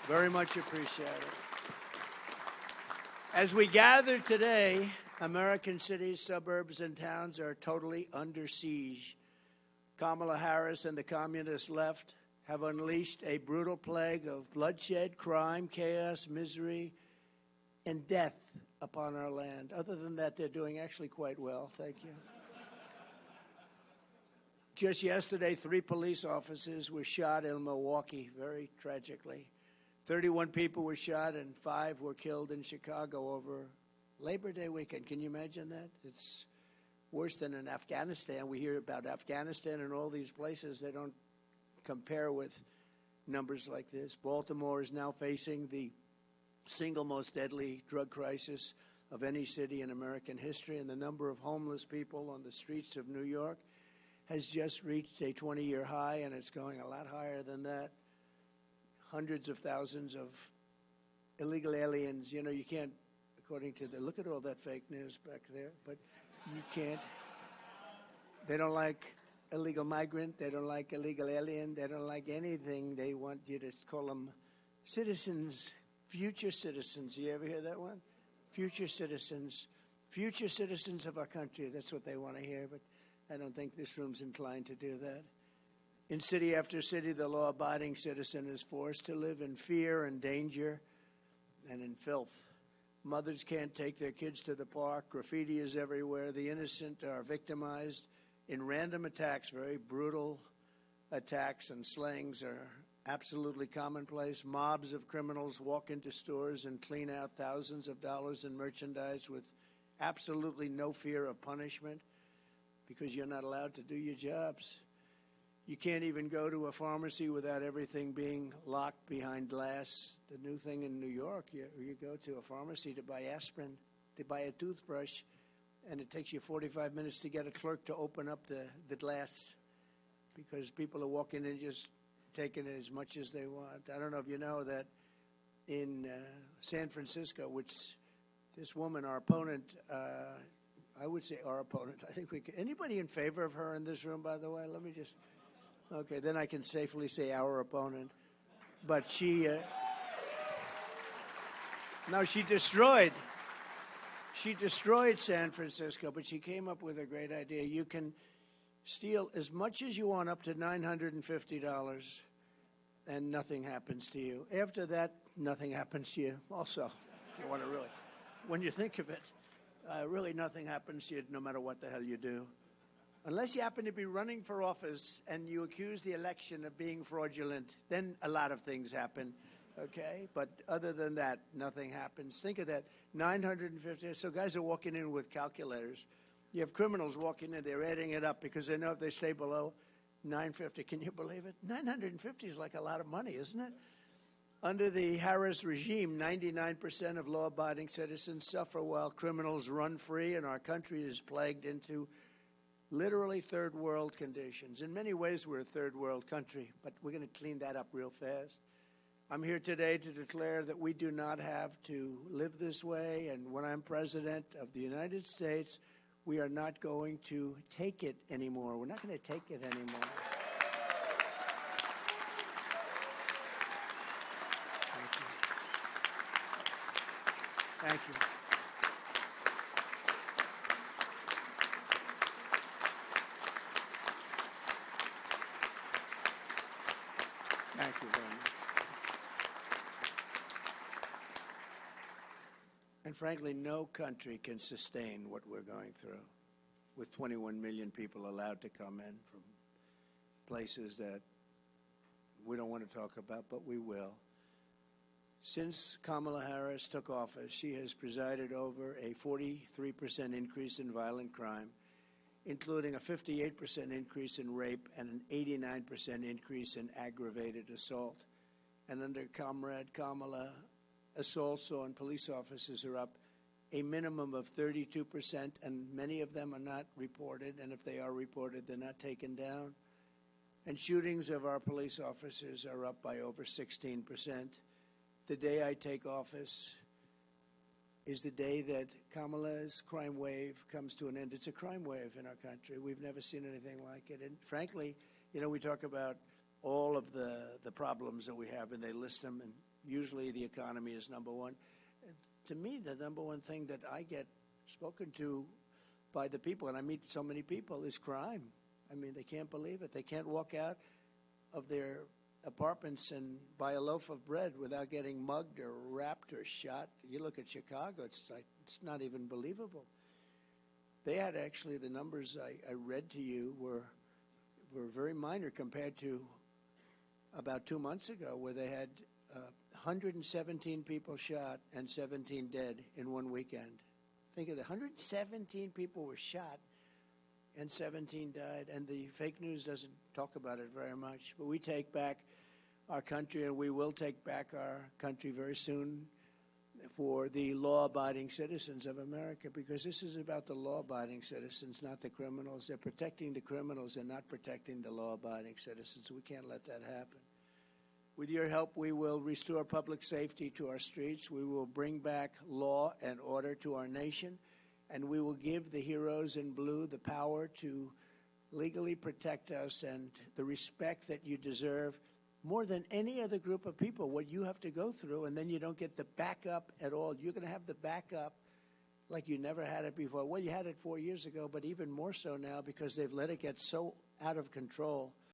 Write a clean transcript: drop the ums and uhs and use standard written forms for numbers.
Very much appreciated. As we gather today, American cities, suburbs, and towns are totally under siege. Kamala Harris and the communist left have unleashed a brutal plague of bloodshed, crime, chaos, misery, and death upon our land. Other than that, they're doing actually quite well. Thank you. Just yesterday, 3 police officers were shot in Milwaukee, very tragically. 31 people were shot and 5 were killed in Chicago over Labor Day weekend. Can you imagine that? It's worse than in Afghanistan. We hear about Afghanistan and all these places. They don't compare with numbers like this. Baltimore is now facing the single most deadly drug crisis of any city in American history, and the number of homeless people on the streets of New York has just reached a 20-year high, and it's going a lot higher than that. Hundreds of thousands of illegal aliens. You know, you can't, according to the, look at all that fake news back there, but you can't. They don't like illegal migrant. They don't like illegal alien. They don't like anything. They want you to call them citizens, future citizens. You ever hear that one? Future citizens of our country. That's what they want to hear, but I don't think this room's inclined to do that. In city after city, the law-abiding citizen is forced to live in fear and danger and in filth. Mothers can't take their kids to the park. Graffiti is everywhere. The innocent are victimized in random attacks. Very brutal attacks and slayings are absolutely commonplace. Mobs of criminals walk into stores and clean out thousands of dollars in merchandise with absolutely no fear of punishment because you're not allowed to do your jobs. You can't even go to a pharmacy without everything being locked behind glass. The new thing in New York, you go to a pharmacy to buy aspirin, to buy a toothbrush, and it takes you 45 minutes to get a clerk to open up the glass because people are walking in just taking as much as they want. I don't know if you know that in San Francisco, which this woman, our opponent, I would say our opponent. I think we can. Anybody in favor of her in this room, by the way? Let me just... Okay, then I can safely say our opponent. But she destroyed San Francisco, but she came up with a great idea. You can steal as much as you want, up to $950, and nothing happens to you. After that, nothing happens to you also, if you want to really. When you think of it, really nothing happens to you no matter what the hell you do. Unless you happen to be running for office and you accuse the election of being fraudulent, then a lot of things happen, okay? But other than that, nothing happens. Think of that, 950. So guys are walking in with calculators. You have criminals walking in, they're adding it up because they know if they stay below 950. Can you believe it? 950 is like a lot of money, isn't it? Under the Harris regime, 99% of law-abiding citizens suffer while criminals run free, and our country is plagued into literally third world conditions. In many ways, we're a third world country, but we're going to clean that up real fast. I'm here today to declare that we do not have to live this way, and when I'm president of the United States, we are not going to take it anymore. We're not going to take it anymore. Thank you. Thank you very much. And frankly, no country can sustain what we're going through with 21 million people allowed to come in from places that we don't want to talk about, but we will. Since Kamala Harris took office, she has presided over a 43% increase in violent crime, including a 58% increase in rape and an 89% increase in aggravated assault. And under Comrade Kamala, assaults on police officers are up a minimum of 32%, and many of them are not reported, and if they are reported, they're not taken down. And shootings of our police officers are up by over 16%. The day I take office is the day that Kamala's crime wave comes to an end. It's a crime wave in our country. We've never seen anything like it. And frankly, you know, we talk about all of the problems that we have, and they list them, and usually the economy is number one. To me, the number one thing that I get spoken to by the people, and I meet so many people, is crime. I mean, they can't believe it. They can't walk out of their apartments and buy a loaf of bread without getting mugged or rapped or shot. You look at Chicago, it's not even believable. They had actually, the numbers I read to you were very minor compared to about 2 months ago, where they had 117 people shot and 17 dead in one weekend. Think of it, 117 people were shot and 17 died, and the fake news doesn't talk about it very much. But we take back our country, and we will take back our country very soon for the law-abiding citizens of America, because this is about the law-abiding citizens, not the criminals. They're protecting the criminals and not protecting the law-abiding citizens. We can't let that happen. With your help, we will restore public safety to our streets. We will bring back law and order to our nation, and we will give the heroes in blue the power to legally protect us and the respect that you deserve more than any other group of people, what you have to go through, and then you don't get the backup at all. You're going to have the backup like you never had it before. Well, you had it 4 years ago, but even more so now because they've let it get so out of control.